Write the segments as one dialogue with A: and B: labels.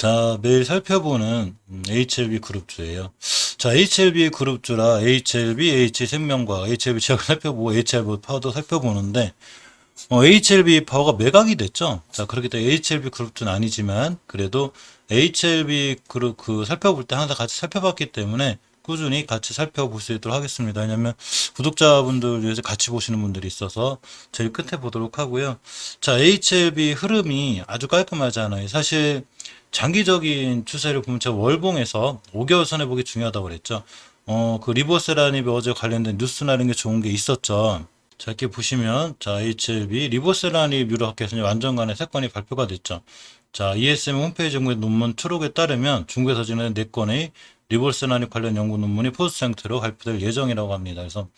A: 자, 매일 살펴보는 HLB 그룹주예요. 자, HLB 그룹주라 HLB, H생명과학, HLB 지역을 살펴보고 HLB 파워도 살펴보는데 HLB 파워가 매각이 됐죠. 자, 그렇기 때문에 HLB 그룹주는 아니지만 그래도 HLB 그룹 살펴볼 때 항상 같이 살펴봤기 때문에 꾸준히 같이 살펴볼 수 있도록 하겠습니다. 왜냐면 구독자분들 위해서 같이 보시는 분들이 있어서 제일 끝에 보도록 하고요. 자, HLB 흐름이 아주 깔끔하지 않아요. 사실 장기적인 추세를 보면 제가 월봉에서 5개월 선에 보기 중요하다고 그랬죠. 그 리버세라닙이 어제 관련된 뉴스나 이런 게 좋은 게 있었죠. 자, 이렇게 보시면, 자, HLB, 리버세라닙 유럽학회에서 완전간의 세 건이 발표가 됐죠. 자, ESM 홈페이지 연구의 논문 초록에 따르면 중국에서 진행된 4건의 리버세라닙 관련 연구 논문이 포스트 형태로 발표될 예정이라고 합니다. 그래서,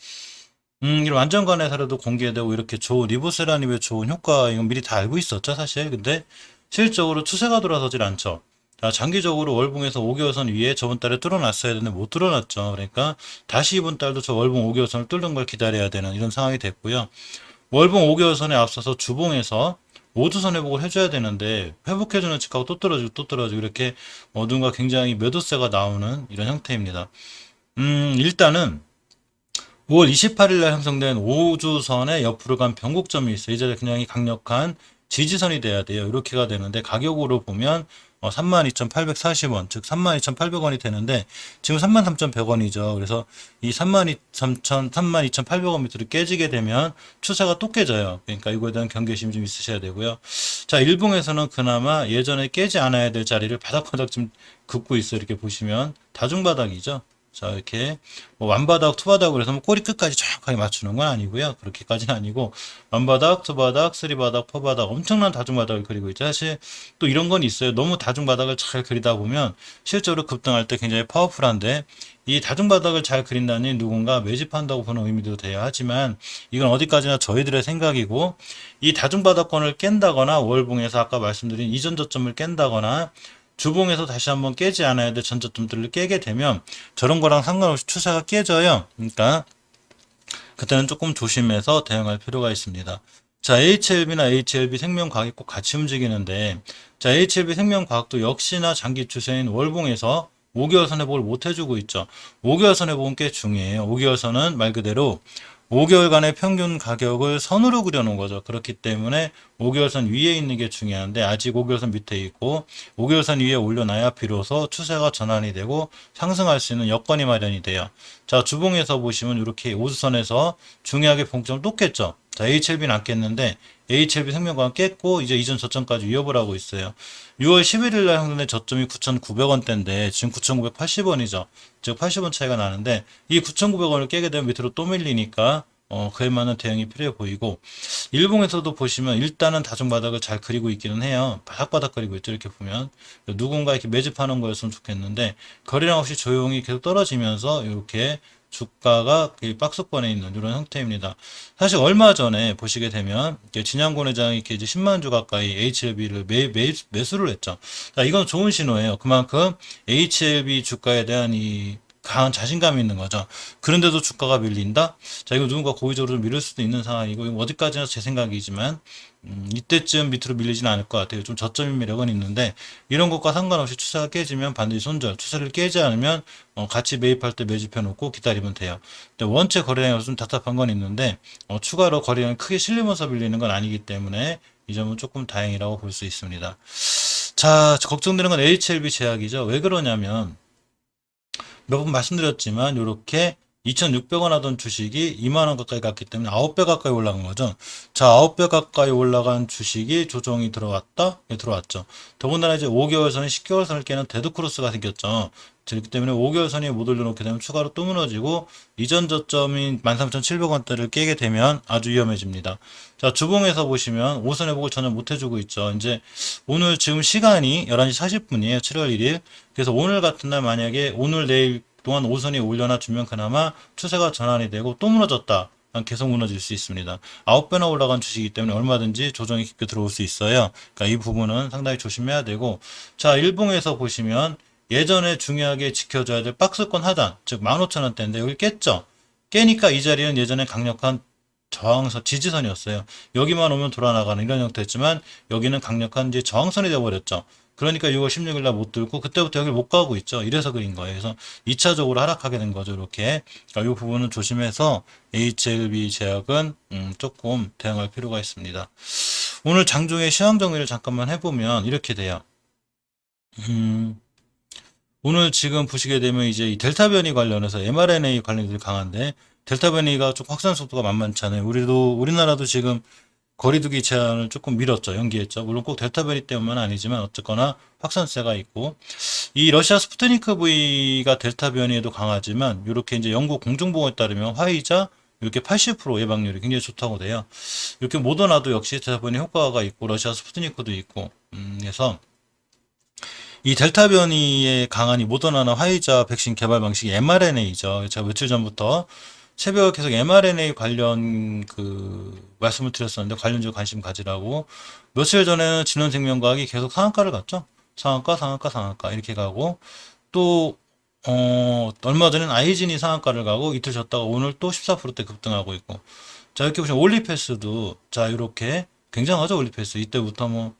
A: 이런 완전간의 사례도 공개되고 이렇게 좋은, 리버세라닙의 좋은 효과, 이건 미리 다 알고 있었죠, 사실. 근데 실질적으로 추세가 돌아서질 않죠. 자, 장기적으로 월봉에서 5개월선 위에 저번 달에 뚫어놨어야 되는데 못 뚫어놨죠. 그러니까 다시 이번 달도 저 월봉 5개월선을 뚫는 걸 기다려야 되는 이런 상황이 됐고요. 월봉 5개월선에 앞서서 주봉에서 5주선 회복을 해줘야 되는데 회복해주는 직하고 또 떨어지고 또 떨어지고 이렇게 누군가 굉장히 매도세가 나오는 이런 형태입니다. 일단은 5월 28일 날 형성된 5주선의 옆으로 간 변곡점이 있어요. 이 자리에 굉장히 강력한 지지선이 돼야 돼요. 이렇게가 되는데 가격으로 보면 32,840원, 즉 32,800원이 되는데 지금 33,100원이죠. 그래서 이 32,800원 밑으로 깨지게 되면 추세가 또 깨져요. 그러니까 이거에 대한 경계심이 좀 있으셔야 되고요. 자, 일봉에서는 그나마 예전에 깨지 않아야 될 자리를 바닥바닥 좀 긋고 있어요. 이렇게 보시면 다중바닥이죠. 자, 이렇게 완바닥, 투바닥으로 해서 꼬리 끝까지 정확하게 맞추는 건 아니고요. 그렇게까지는 아니고 완바닥, 투바닥, 쓰리바닥, 포바닥 엄청난 다중바닥을 그리고 있죠. 사실 또 이런 건 있어요. 너무 다중바닥을 잘 그리다 보면 실제로 급등할 때 굉장히 파워풀한데 이 다중바닥을 잘 그린다니 누군가 매집한다고 보는 의미도 돼야 하지만 이건 어디까지나 저희들의 생각이고 이 다중바닥권을 깬다거나 월봉에서 아까 말씀드린 이전 저점을 깬다거나 주봉에서 다시 한번 깨지 않아야 될 전저점들을 깨게 되면 저런 거랑 상관없이 추세가 깨져요. 그러니까 그때는 조금 조심해서 대응할 필요가 있습니다. 자, HLB나 HLB 생명과학이 꼭 같이 움직이는데 자, HLB 생명과학도 역시나 장기 추세인 월봉에서 5개월 선회복을 못 해주고 있죠. 5개월 선회복은 꽤 중요해요. 5개월 선은 말 그대로 5개월간의 평균 가격을 선으로 그려놓은 거죠. 그렇기 때문에 5개월선 위에 있는 게 중요한데 아직 5개월선 밑에 있고 5개월선 위에 올려놔야 비로소 추세가 전환이 되고 상승할 수 있는 여건이 마련이 돼요. 자, 주봉에서 보시면 이렇게 5수선에서 중요하게 봉점을 또 깼죠. 자, HLB는 안 깼는데 HLB 생명과는 깼고 이제 이전 저점까지 위협을 하고 있어요. 6월 11일 날 형성된 저점이 9,900원대인데 지금 9,980원이죠. 즉 80원 차이가 나는데 이 9,900원을 깨게 되면 밑으로 또 밀리니까 그에 맞는 대응이 필요해 보이고 일봉에서도 보시면 일단은 다중바닥을 잘 그리고 있기는 해요. 바닥바닥 그리고 있죠. 이렇게 보면 누군가 이렇게 매집하는 거였으면 좋겠는데 거래량 없이 조용히 계속 떨어지면서 이렇게 주가가 박스권에 있는 이런 형태입니다. 사실 얼마 전에 보시게 되면 진양권 회장이 이렇게 이제 10만 주 가까이 HLB를 매수를 했죠. 자, 이건 좋은 신호예요. 그만큼 HLB 주가에 대한 이 강한 자신감이 있는 거죠. 그런데도 주가가 밀린다? 자, 이거 누군가 고의적으로 밀릴 수도 있는 상황이고, 이거 어디까지나 제 생각이지만, 이때쯤 밑으로 밀리지는 않을 것 같아요. 좀 저점인 매력은 있는데, 이런 것과 상관없이 추세가 깨지면 반드시 손절, 추세를 깨지 않으면, 같이 매입할 때 매집해 놓고 기다리면 돼요. 근데 원체 거래량이 좀 답답한 건 있는데, 추가로 거래량이 크게 실리면서 밀리는 건 아니기 때문에, 이 점은 조금 다행이라고 볼 수 있습니다. 자, 걱정되는 건 HLB 제약이죠. 왜 그러냐면, 몇 번 말씀드렸지만 이렇게 2,600원 하던 주식이 2만 원 가까이 갔기 때문에 9배 가까이 올라간 거죠. 자, 9배 가까이 올라간 주식이 조정이 들어왔다? 예, 들어왔죠. 더군다나 이제 5개월 선이 10개월 선을 깨는 데드크로스가 생겼죠. 그렇기 때문에 5개월 선이 못 올려놓게 되면 추가로 또 무너지고 이전 저점인 13,700원대를 깨게 되면 아주 위험해집니다. 자, 주봉에서 보시면 5선 회복을 전혀 못 해주고 있죠. 이제 오늘 지금 시간이 11시 40분이에요. 7월 1일. 그래서 오늘 같은 날 만약에 오늘 내일 동안 5선이 올려놔 주면 그나마 추세가 전환이 되고 또 무너졌다. 계속 무너질 수 있습니다. 9배나 올라간 주식이기 때문에 얼마든지 조정이 깊게 들어올 수 있어요. 그러니까 이 부분은 상당히 조심해야 되고 자, 일봉에서 보시면 예전에 중요하게 지켜줘야 될 박스권 하단, 즉 15,000원대인데 여기 깼죠. 깨니까 이 자리는 예전에 강력한 저항선, 지지선이었어요. 여기만 오면 돌아나가는 이런 형태였지만 여기는 강력한 이제 저항선이 되어버렸죠. 그러니까 6월 16일 날 못 들고 그때부터 여기를 못 가고 있죠. 이래서 그린 거예요. 그래서 2차적으로 하락하게 된 거죠. 이렇게. 그러니까 이 부분은 조심해서 HLB 제약은 조금 대응할 필요가 있습니다. 오늘 장중에 시황 정리를 잠깐만 해보면 이렇게 돼요. 음, 오늘 지금 보시게 되면 이제 이 델타 변이 관련해서 mRNA 관련들이 강한데 델타 변이가 좀 확산 속도가 만만찮아요. 우리나라도 지금 거리두기 제한을 조금 미뤘죠. 연기했죠. 물론 꼭 델타 변이 때문은 아니지만 어쨌거나 확산세가 있고 이 러시아 스푸트니크 V가 델타 변이에도 강하지만 이렇게 이제 영국 공중보고에 따르면 화이자 이렇게 80% 예방률이 굉장히 좋다고 돼요. 이렇게 모더나도 역시 델타 변이 효과가 있고 러시아 스푸트니크도 있고 그래서 이 델타 변이에 강한 이 모더나나 화이자 백신 개발 방식이 mRNA죠. 제가 며칠 전부터 새벽 계속 mRNA 관련 말씀을 드렸었는데 관련주 관심 가지라고 며칠 전에는 진원생명과학이 계속 상한가를 갔죠. 상한가 이렇게 가고 또 얼마 전엔 아이진이 상한가를 가고 이틀 졌다가 오늘 또 14%대 급등하고 있고 자 이렇게 보시면 올리패스도 자 이렇게 굉장하죠. 올리패스 이때부터 뭐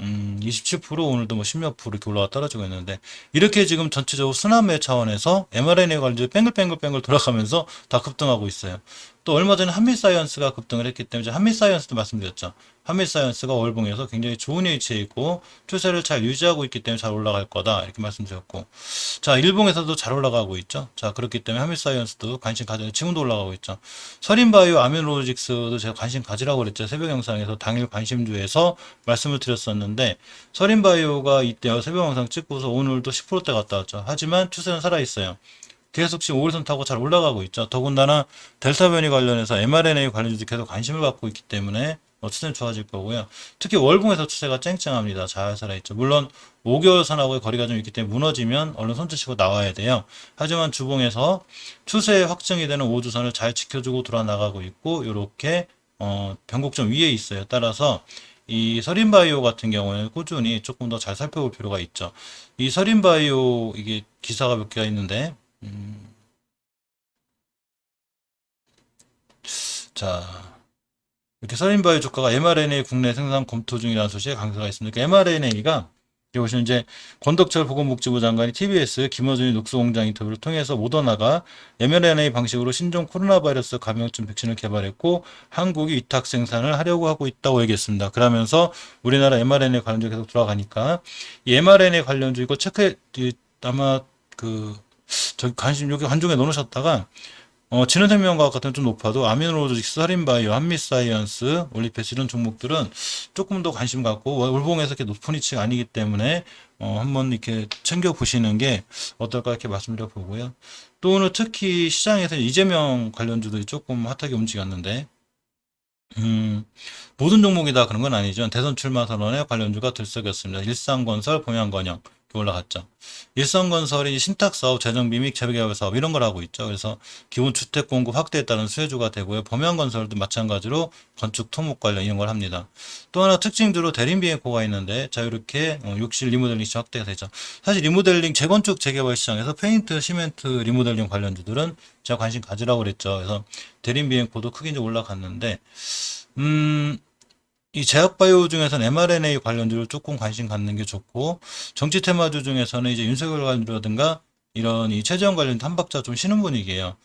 A: 27% 오늘도 뭐 10몇 프로 이렇게 올라가 떨어지고 있는데 이렇게 지금 전체적으로 순환매 차원에서 mRNA 관련주 뱅글뱅글 돌아가면서 다 급등하고 있어요. 또 얼마 전에 한미사이언스가 급등을 했기 때문에 한미사이언스도 말씀드렸죠. 한미사이언스가 월봉에서 굉장히 좋은 위치에 있고 추세를 잘 유지하고 있기 때문에 잘 올라갈 거다 이렇게 말씀드렸고 자 일봉에서도 잘 올라가고 있죠. 자 그렇기 때문에 한미사이언스도 관심 가져 지금도 올라가고 있죠. 서린바이오 아미노로직스도 제가 관심 가지라고 그랬죠. 새벽 영상에서 당일 관심주에서 말씀을 드렸었는데 서린바이오가 이때 새벽 영상 찍고서 오늘도 10%대 갔다 왔죠. 하지만 추세는 살아있어요. 계속 지금 5일선 타고 잘 올라가고 있죠. 더군다나 델타 변이 관련해서 mRNA 관련주도 계속 관심을 갖고 있기 때문에 추세는 좋아질 거고요. 특히 월봉에서 추세가 쨍쨍합니다. 잘 살아있죠. 물론 5개월선하고의 거리가 좀 있기 때문에 무너지면 얼른 손짓치고 나와야 돼요. 하지만 주봉에서 추세 확정이 되는 5주선을 잘 지켜주고 돌아나가고 있고 이렇게 변곡점 위에 있어요. 따라서 이 서린바이오 같은 경우에는 꾸준히 조금 더 잘 살펴볼 필요가 있죠. 이 서린바이오 이게 기사가 몇 개가 있는데 자 이렇게 서린바이오 주가가 mRNA 국내 생산 검토 중이라는 소식에 강세가 있습니다. 그러니까 mRNA가 여기 보시면 이제 권덕철 보건복지부 장관이 TBS 김어준이 녹수공장 인터뷰를 통해서 모더나가 mRNA 방식으로 신종 코로나 바이러스 감염증 백신을 개발했고 한국이 위탁 생산을 하려고 하고 있다고 얘기했습니다. 그러면서 우리나라 mRNA 관련주 계속 돌아가니까 이 mRNA 관련주 이거 체크해 아마 저기 관심 여기 관중에 넣어놓으셨다가 진원생명과학 같은 좀 높아도 아미노로직스, 서린바이오, 한미사이언스, 올리페스 이런 종목들은 조금 더 관심 갖고 월봉에서 이렇게 높은 위치가 아니기 때문에 한번 이렇게 챙겨 보시는 게 어떨까 이렇게 말씀드려 보고요. 또 오늘 특히 시장에서 이재명 관련주들이 조금 핫하게 움직였는데 모든 종목이 다 그런 건 아니죠. 대선 출마 선언에 관련주가 들썩였습니다. 일상건설, 범양건영 올라갔죠. 일성건설이 신탁사업, 재정비 및 재개발 사업 이런 걸 하고 있죠. 그래서 기본 주택 공급 확대에 따른 수혜주가 되고요. 범양건설도 마찬가지로 건축 토목 관련 이런 걸 합니다. 또 하나 특징주로 대림비행코가 있는데 자 이렇게 욕실 리모델링 시장 확대가 되죠. 사실 리모델링 재건축 재개발 시장에서 페인트, 시멘트 리모델링 관련주들은 제가 관심 가지라고 그랬죠. 그래서 대림비행코도 크게 이제 올라갔는데 이 제약바이오 중에서는 mRNA 관련주를 조금 관심 갖는 게 좋고 정치 테마주 중에서는 이제 윤석열 관련주라든가 이런 이 최재형 관련 한 박자 좀 쉬는 분위기예요.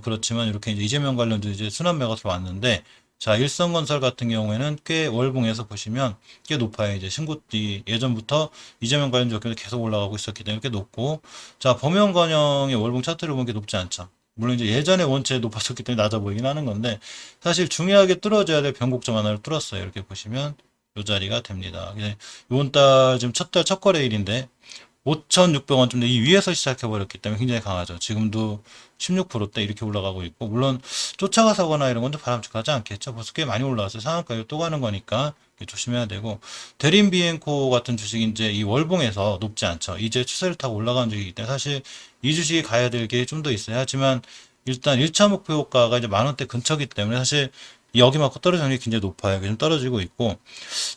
A: 그렇지만 이렇게 이제 이재명 관련주 이제 순환매가 들어왔는데 자 일성건설 같은 경우에는 꽤 월봉에서 보시면 꽤 높아요. 이제 신고띠 예전부터 이재명 관련주 계속 올라가고 있었기 때문에 꽤 높고 자 범용건영의 월봉 차트를 보면 꽤 높지 않죠. 물론 이제 예전에 원체 높았었기 때문에 낮아 보이긴 하는 건데 사실 중요하게 뚫어져야 될 변곡점 하나를 뚫었어요. 이렇게 보시면 이 자리가 됩니다. 이번 달 지금 첫 달 첫 거래일인데 5,600원쯤 이 위에서 시작해 버렸기 때문에 굉장히 강하죠. 지금도 16%대 이렇게 올라가고 있고 물론 쫓아가서거나 이런 건 좀 바람직하지 않겠죠. 벌써 꽤 많이 올라왔어요. 상한가를 또 가는 거니까 조심해야 되고 대림비행코 같은 주식이 이제 이 월봉에서 높지 않죠. 이제 추세를 타고 올라가는 주식이기 때문에 사실 이 주식이 가야 될 게 좀 더 있어요. 하지만 일단 1차 목표 효과가 이제 10,000원대 근처기 때문에 사실 여기 맞고 떨어지는 게 굉장히 높아요. 지금 떨어지고 있고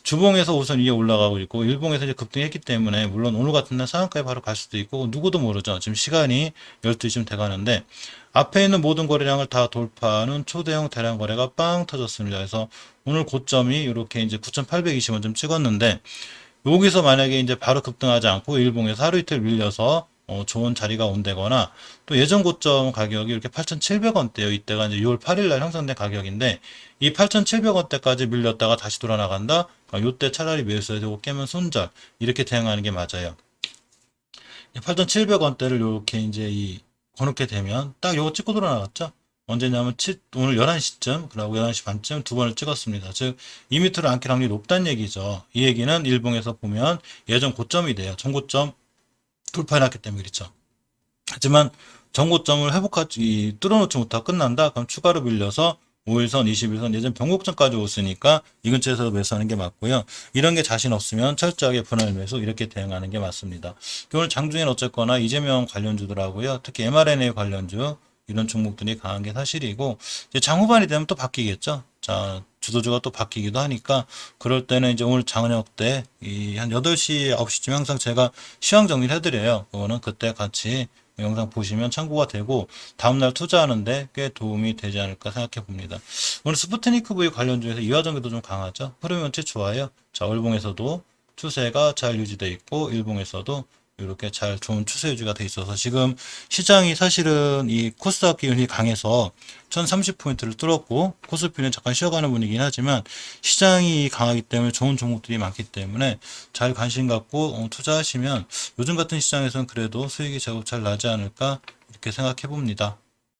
A: 주봉에서 우선 위에 올라가고 있고 일봉에서 이제 급등했기 때문에 물론 오늘 같은 날 상한가에 바로 갈 수도 있고 누구도 모르죠. 지금 시간이 12시쯤 돼가는데 앞에 있는 모든 거래량을 다 돌파하는 초대형 대량 거래가 빵 터졌습니다. 그래서 오늘 고점이 이렇게 이제 9,820원 좀 찍었는데 여기서 만약에 이제 바로 급등하지 않고 일봉에서 하루 이틀 밀려서 좋은 자리가 온다거나 또 예전 고점 가격이 이렇게 8,700원대요. 이때가 이제 6월 8일 날 형성된 가격인데 이 8,700원대까지 밀렸다가 다시 돌아 나간다. 요때 차라리 매수해야 되고 깨면 손절 이렇게 대응하는 게 맞아요. 8,700원대를 이렇게 이제 거놓게 되면 딱 요거 찍고 돌아 나갔죠. 언제냐면 오늘 11시쯤 그리고 11시 반쯤 두 번을 찍었습니다. 즉 2m를 안길 확률이 높다는 얘기죠. 이 얘기는 일봉에서 보면 예전 고점이 돼요. 전고점 돌파해놨기 때문에 그렇죠. 하지만 전고점을 회복하지 뚫어놓지 못하고 끝난다. 그럼 추가로 밀려서 5일선, 21선, 예전 변곡점까지 오으니까 이 근처에서 매수하는 게 맞고요. 이런 게 자신 없으면 철저하게 분할 매수 이렇게 대응하는 게 맞습니다. 오늘 장중에는 어쨌거나 이재명 관련주더라고요. 특히 mRNA 관련주 이런 종목들이 강한 게 사실이고 이제 장후반이 되면 또 바뀌겠죠. 자, 주도주가 또 바뀌기도 하니까 그럴 때는 이제 오늘 저녁 때 한 8시, 9시쯤 항상 제가 시황 정리를 해드려요. 그거는 그때 같이 영상 보시면 참고가 되고 다음날 투자하는데 꽤 도움이 되지 않을까 생각해 봅니다. 오늘 스푸트니크 V 관련주에서 이화전기도 좀 강하죠. 흐름이 원체 좋아요. 자, 월봉에서도 추세가 잘 유지되어 있고 일봉에서도 이렇게 잘 좋은 추세 유지가 돼 있어서 지금 시장이 사실은 이 코스닥 기운이 강해서 1030포인트를 뚫었고 코스피는 잠깐 쉬어가는 분위기긴 하지만 시장이 강하기 때문에 좋은 종목들이 많기 때문에 잘 관심 갖고 투자하시면 요즘 같은 시장에서는 그래도 수익이 제법 잘 나지 않을까 이렇게 생각해 봅니다.